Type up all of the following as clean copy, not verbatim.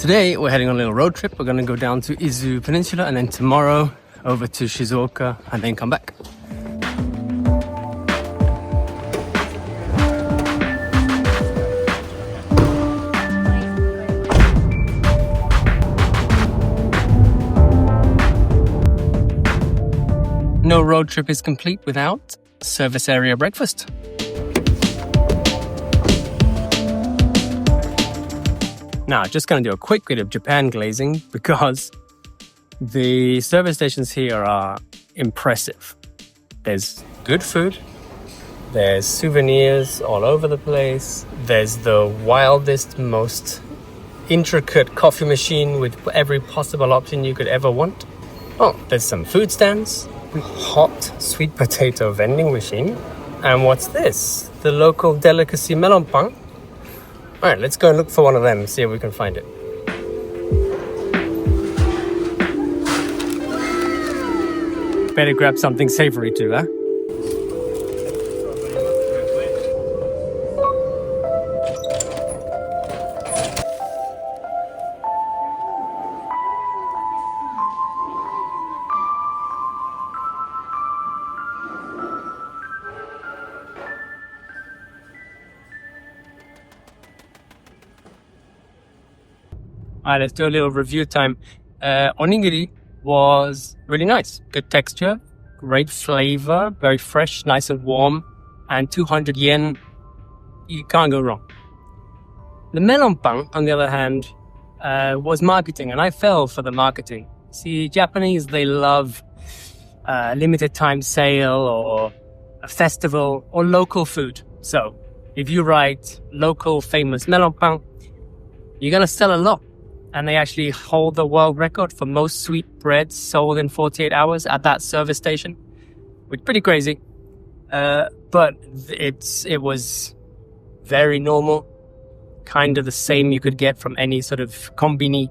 Today we're heading on a little road trip. We're going to go down to Izu Peninsula and then tomorrow over to Shizuoka and then come back. No road trip is complete without service area breakfast. Now, just going to do a quick bit of Japan glazing because the service stations here are impressive. There's good food, there's souvenirs all over the place, there's the wildest, most intricate coffee machine with every possible option you could ever want. Oh, there's some food stands, hot sweet potato vending machine, and what's this? The local delicacy melon pan. All right, let's go and look for one of them and see if we can find it. Better grab something savory too, huh? All right, let's do a little review time. Onigiri was really nice. Good texture, great flavor, very fresh, nice and warm, and 200 yen. You can't go wrong. The melon pan, on the other hand, was marketing, and I fell for the marketing. See, Japanese, they love limited time sale or a festival or local food. So if you write local famous melon pan, you're going to sell a lot. And they actually hold the world record for most sweet breads sold in 48 hours at that service station, which is pretty crazy. But it was very normal, kind of the same you could get from any sort of kombini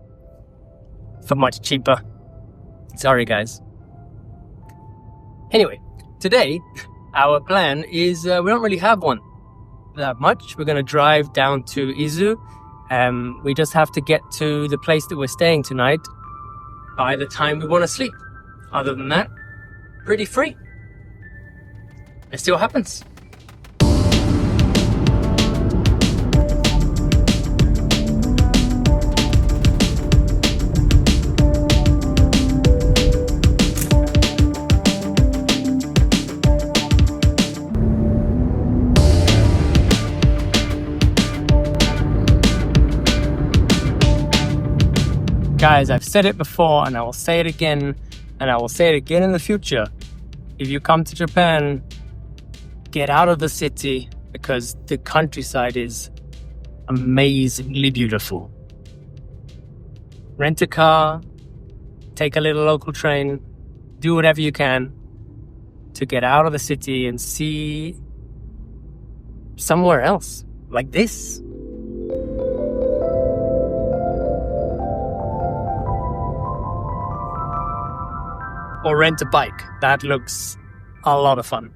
for much cheaper. Sorry, guys. Anyway, today, our plan is we don't really have one that much. We're going to drive down to Izu. We just have to get to the place that we're staying tonight by the time we want to sleep. Other than that, pretty free. Let's see what happens. Guys, I've said it before and I will say it again and I will say it again in the future. If you come to Japan, get out of the city because the countryside is amazingly beautiful. Rent a car, take a little local train, do whatever you can to get out of the city and see somewhere else like this. Or rent a bike. That looks a lot of fun.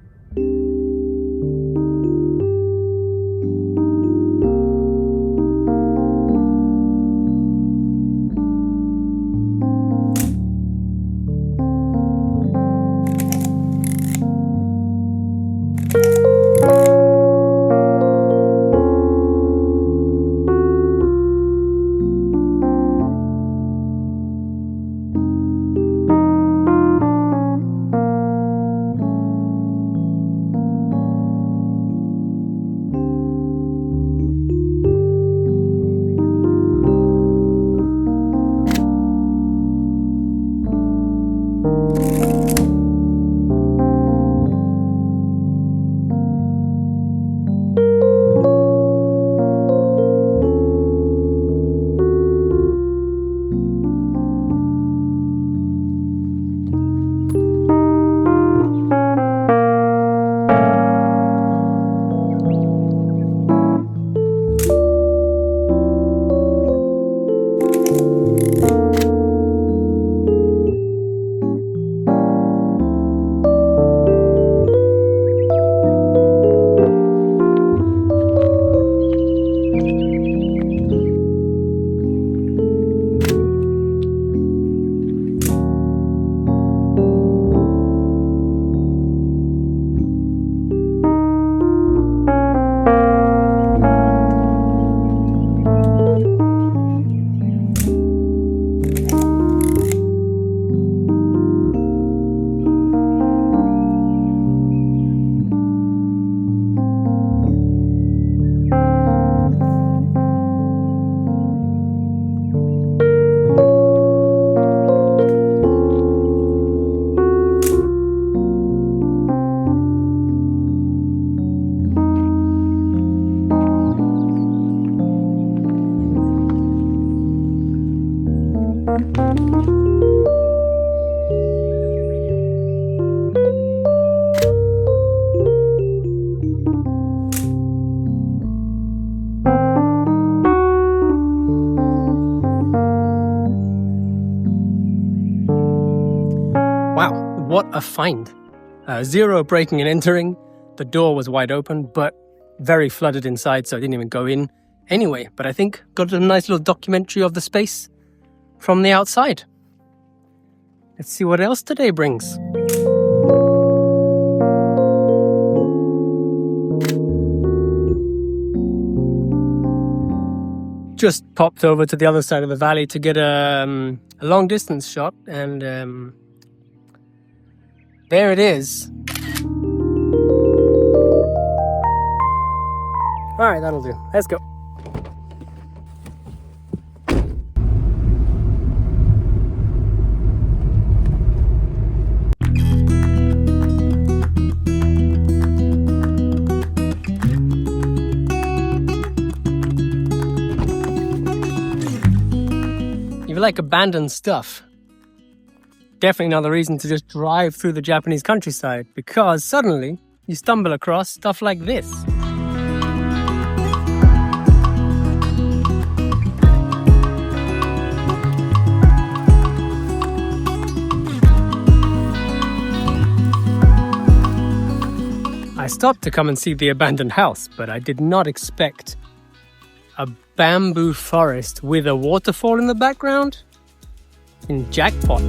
Wow, what a find. Zero breaking and entering. The door was wide open, but very flooded inside, so I didn't even go in anyway. But I think got a nice little documentary of the space from the outside. Let's see what else today brings. Just popped over to the other side of the valley to get a long distance shot, and there it is. All right, that'll do. Let's go. If you like abandoned stuff, definitely another reason to just drive through the Japanese countryside, because suddenly you stumble across stuff like this. I stopped to come and see the abandoned house, but I did not expect a bamboo forest with a waterfall in the background. Jackpot.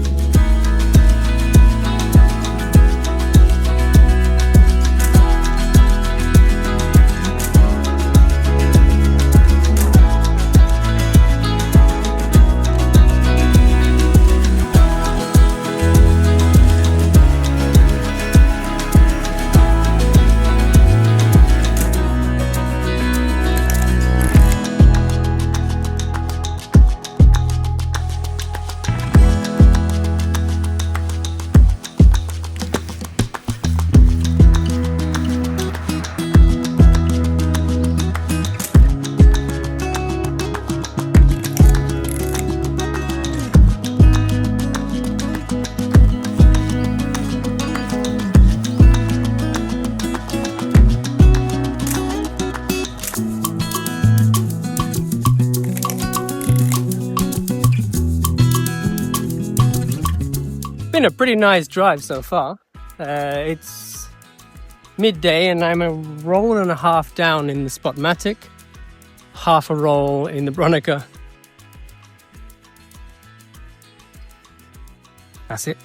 Been a pretty nice drive so far. It's midday and I'm a roll and a half down in the Spotmatic, half a roll in the Bronica. That's it.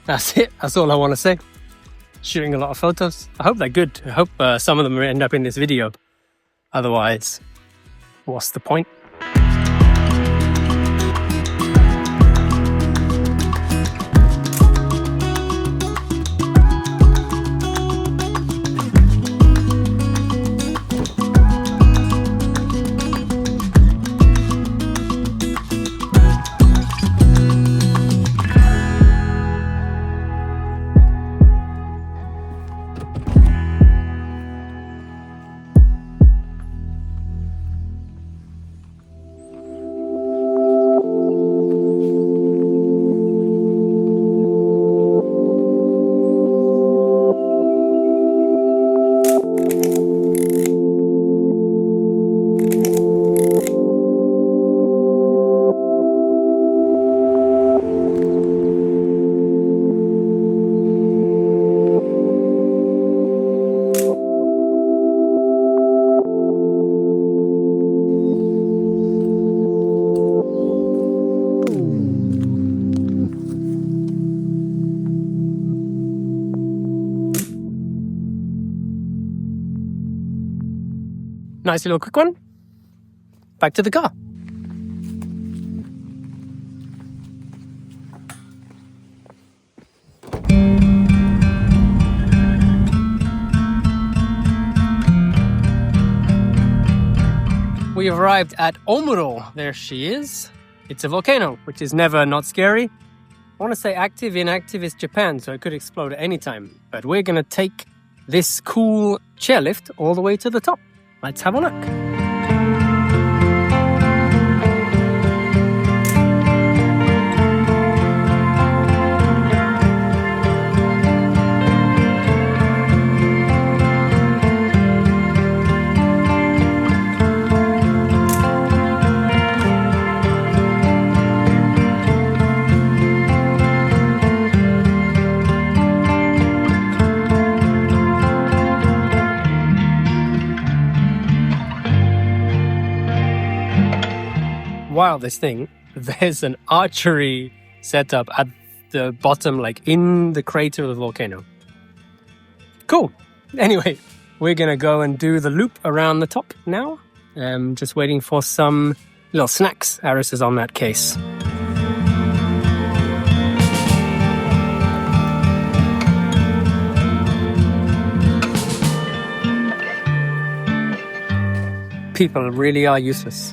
That's it. That's all I want to say. Shooting a lot of photos. I hope they're good. I hope some of them end up in this video. Otherwise, what's the point? Nice little quick one. Back to the car. We have arrived at Omuro. There she is. It's a volcano, which is never not scary. I want to say active, inactive is Japan, so it could explode at any time. But we're going to take this cool chairlift all the way to the top. Let's have a look. wildest thing, there's an archery setup at the bottom, like in the crater of the volcano. Cool. Anyway, we're gonna go and do the loop around the top now. Just waiting for some little snacks. Aris is on that case. People really are useless.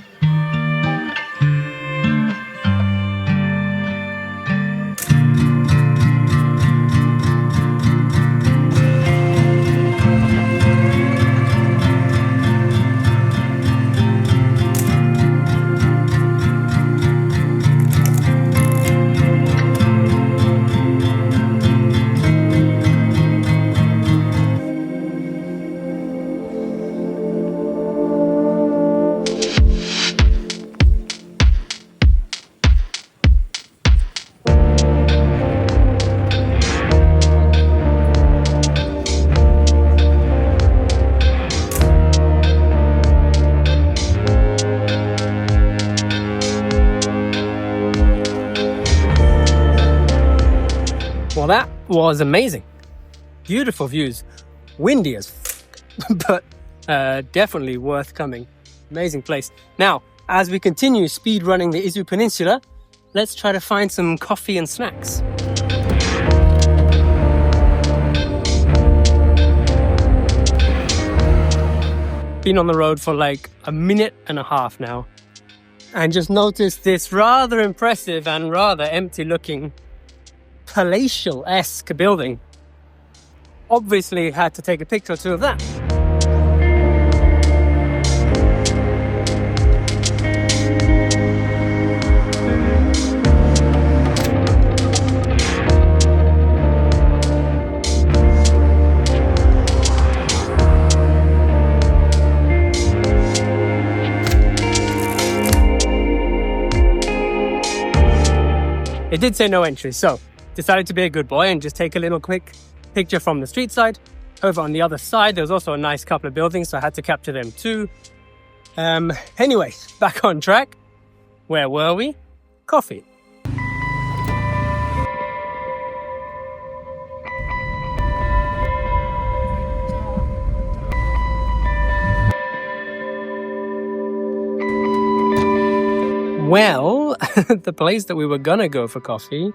Well, that was amazing. Beautiful views. Windy as but definitely worth coming. Amazing place. Now, as we continue speed running the Izu Peninsula, let's try to find some coffee and snacks. Been on the road for like a minute and a half now, and just noticed this rather impressive and rather empty looking palatial-esque building. Obviously had to take a picture or two of that. It did say no entry, so decided to be a good boy and just take a little quick picture from the street side. Over on the other side, there was also a nice couple of buildings, so I had to capture them too. Anyway, back on track. Where were we? Coffee. Well, the place that we were gonna go for coffee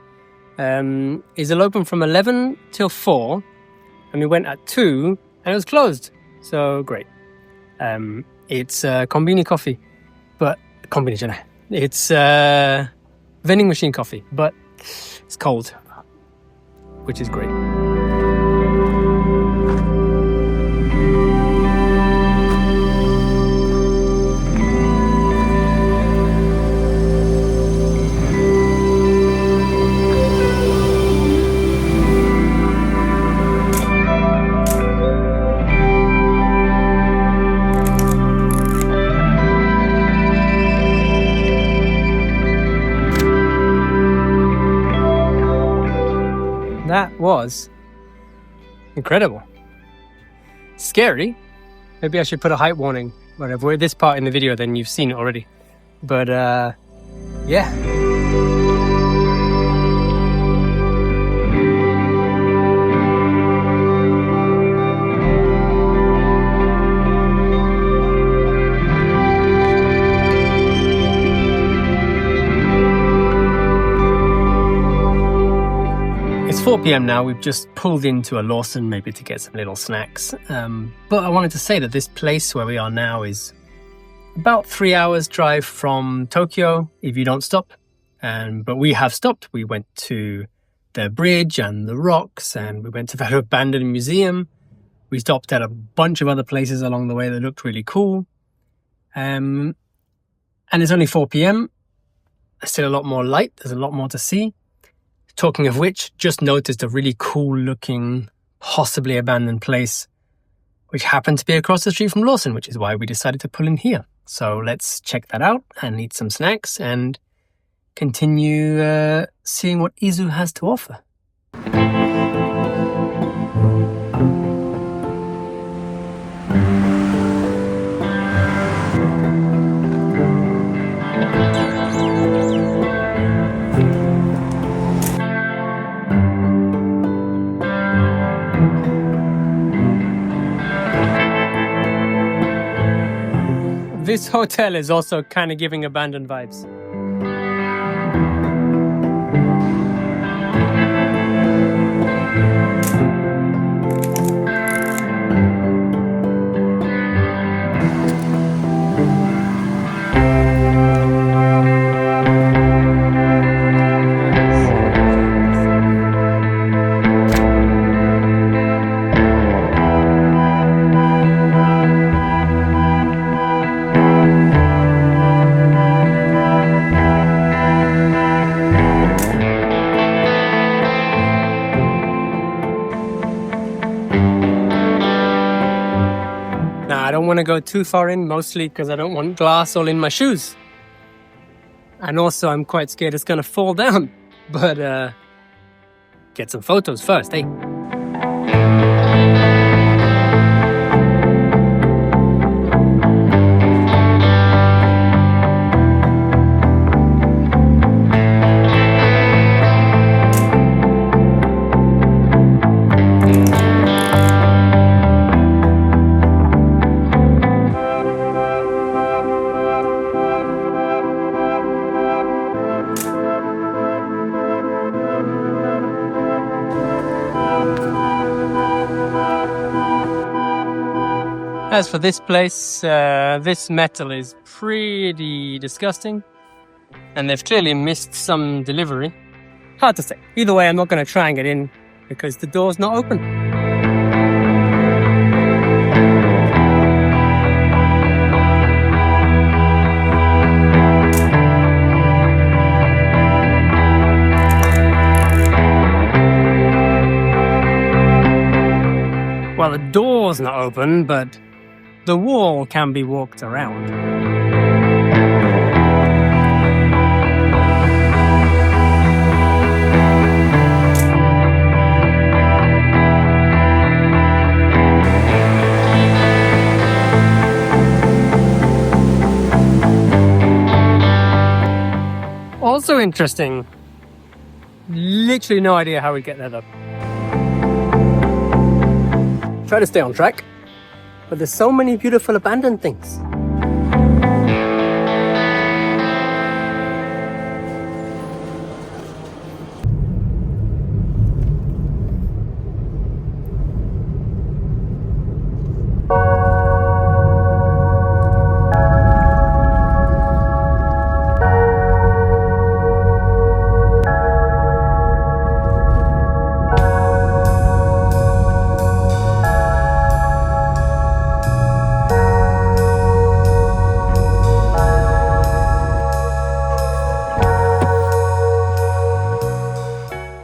is open from 11 till 4, and we went at 2 and it was closed. So great. It's Combini coffee, but Combini, it's vending machine coffee, but it's cold, which is great. That was incredible. Scary. Maybe I should put a height warning. Whatever. We're this part in the video, then you've seen it already. But yeah. It's 4 p.m. now. We've just pulled into a Lawson maybe to get some little snacks. But I wanted to say that this place where we are now is about 3 hours drive from Tokyo if you don't stop. But we have stopped. We went to the bridge and the rocks, and we went to that abandoned museum. We stopped at a bunch of other places along the way that looked really cool. And it's only 4 p.m. There's still a lot more light. There's a lot more to see. Talking of which, just noticed a really cool looking, possibly abandoned place, which happened to be across the street from Lawson, which is why we decided to pull in here. So let's check that out and eat some snacks and continue seeing what Izu has to offer. This hotel is also kind of giving abandoned vibes. I don't want to go too far in, mostly because I don't want glass all in my shoes. And also I'm quite scared it's going to fall down. But get some photos first, eh? As for this place, this metal is pretty disgusting, and they've clearly missed some delivery. Hard to say. Either way, I'm not going to try and get in because the door's not open. Well, the door's not open, but the wall can be walked around. Also interesting. Literally no idea how we get there though. Try to stay on track. But there's so many beautiful abandoned things.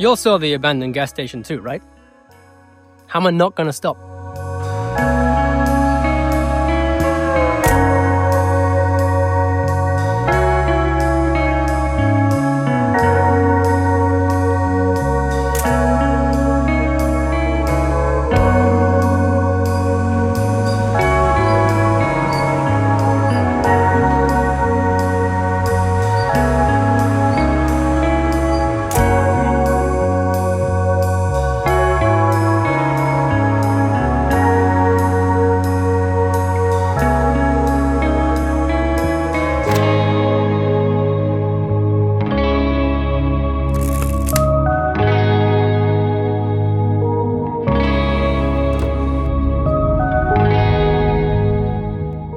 You all saw the abandoned gas station too, right? How am I not going to stop?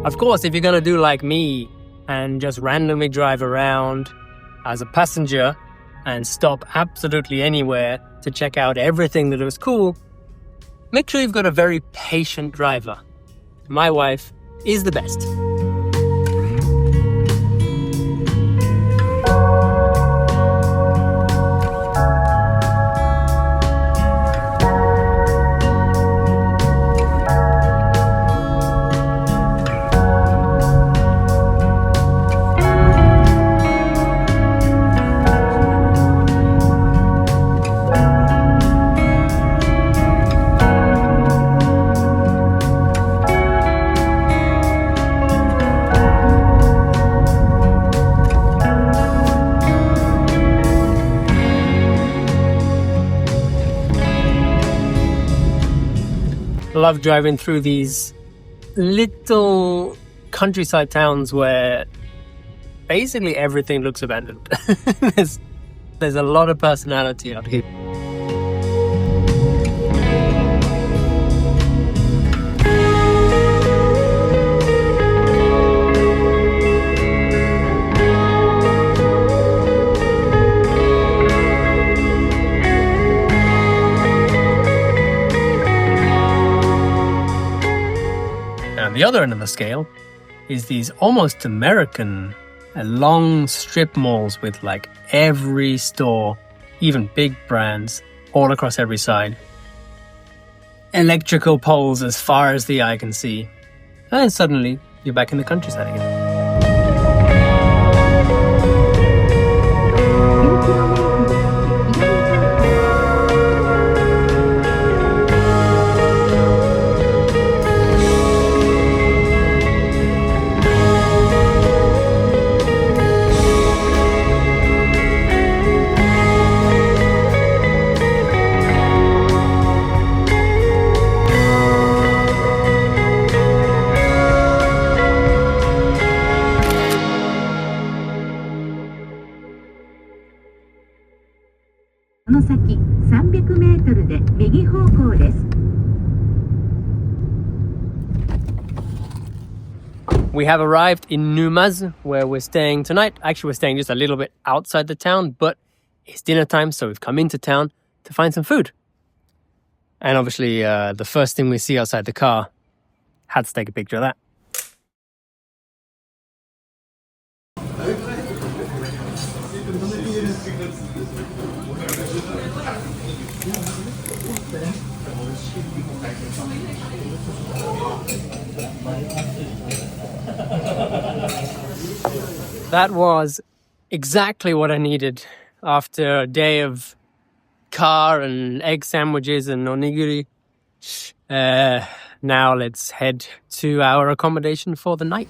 Of course, if you're going to do like me and just randomly drive around as a passenger and stop absolutely anywhere to check out everything that was cool, make sure you've got a very patient driver. My wife is the best. Love driving through these little countryside towns where basically everything looks abandoned. There's a lot of personality out here. Now, the other end of the scale is these almost American long strip malls with like every store, even big brands, all across every side. Electrical poles as far as the eye can see. And suddenly, you're back in the countryside again. We have arrived in Numazu, where we're staying tonight. Actually, we're staying just a little bit outside the town, but it's dinner time, so we've come into town to find some food. And obviously, the first thing we see outside the car, had to take a picture of that. That was exactly what I needed after a day of car and egg sandwiches and onigiri. Now let's head to our accommodation for the night.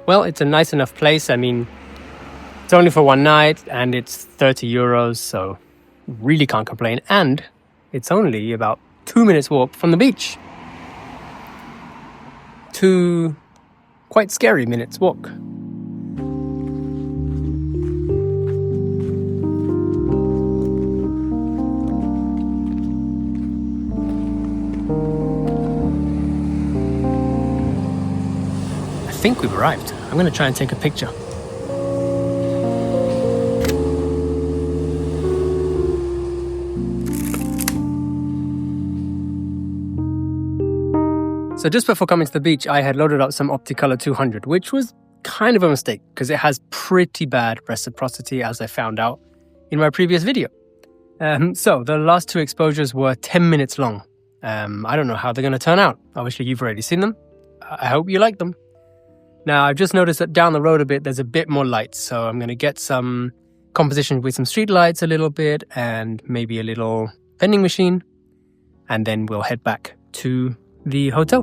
Well, it's a nice enough place. I mean, it's only for one night and it's 30 euros, so really can't complain. And it's only about 2 minutes walk from the beach. 2 quite scary minutes walk. I think we've arrived. I'm going to try and take a picture. So just before coming to the beach, I had loaded up some OptiColour 200, which was kind of a mistake because it has pretty bad reciprocity, as I found out in my previous video. So the last 2 exposures were 10 minutes long. I don't know how they're going to turn out. Obviously, you've already seen them. I hope you like them. Now, I've just noticed that down the road a bit, there's a bit more light. So I'm going to get some composition with some street lights a little bit and maybe a little vending machine. And then we'll head back to the hotel.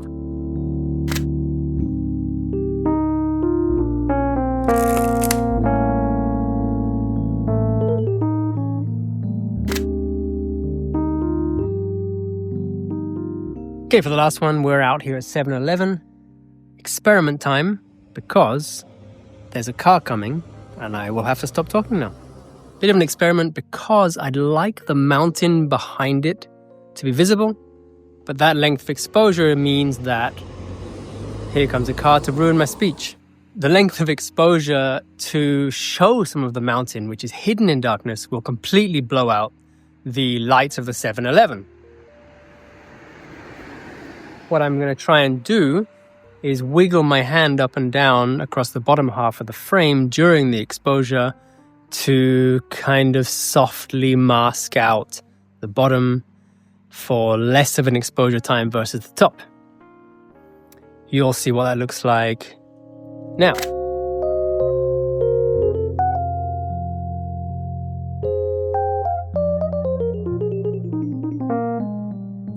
Okay, for the last one, we're out here at 7-Eleven. Experiment time, because there's a car coming and I will have to stop talking now. Bit of an experiment because I'd like the mountain behind it to be visible, but that length of exposure means that here comes a car to ruin my speech. The length of exposure to show some of the mountain, which is hidden in darkness, will completely blow out the lights of the 7-Eleven. What I'm going to try and do is wiggle my hand up and down across the bottom half of the frame during the exposure to kind of softly mask out the bottom for less of an exposure time versus the top. You'll see what that looks like now.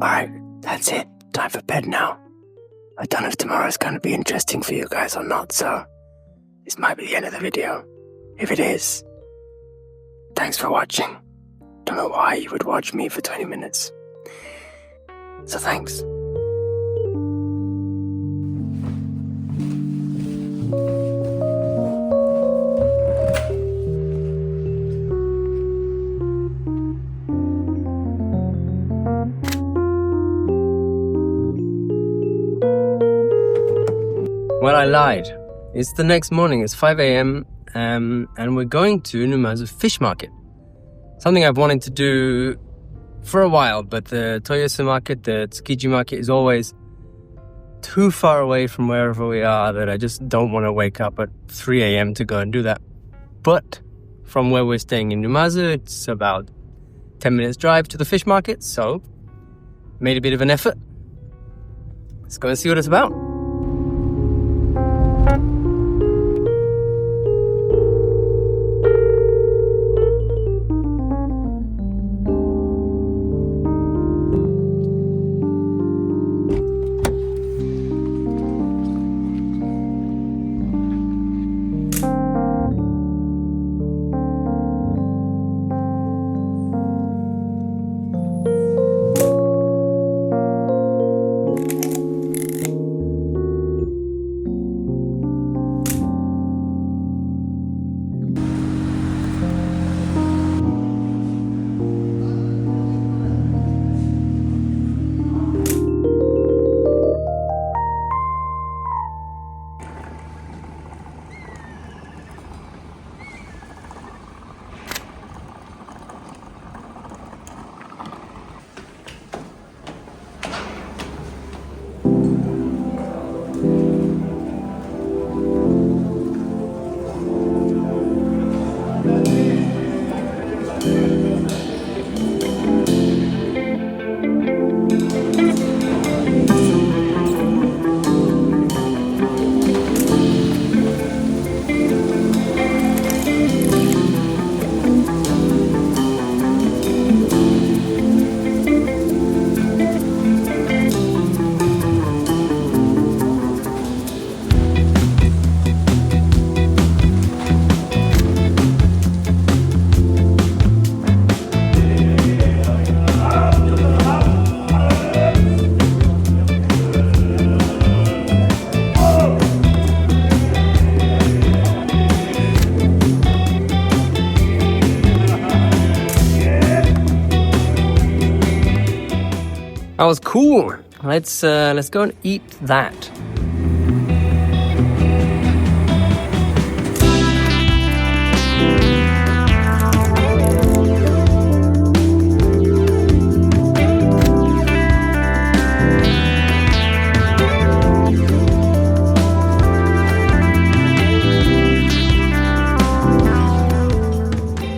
All right, that's it. Time time for bed now. I don't know if tomorrow's going to be interesting for you guys or not, so this might be the end of the video. If it is, thanks for watching. Don't know why you would watch me for 20 minutes. So thanks. Well, I lied. It's the next morning, it's 5 a.m. And we're going to Numazu fish market. Something I've wanted to do for a while, but the Toyosu market, the Tsukiji market, is always too far away from wherever we are that I just don't want to wake up at 3 a.m. to go and do that. But from where we're staying in Numazu, it's about 10 minutes drive to the fish market, so made a bit of an effort. Let's go and see what it's about. That was cool. Let's go and eat that.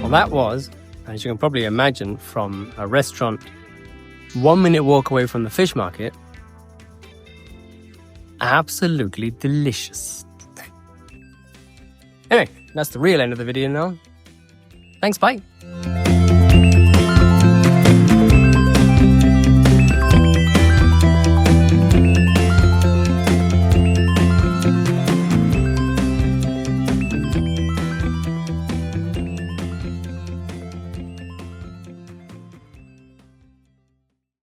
Well, that was, as you can probably imagine, from a restaurant 1 minute walk away from the fish market. Absolutely delicious. Anyway, that's the real end of the video now. Thanks, bye.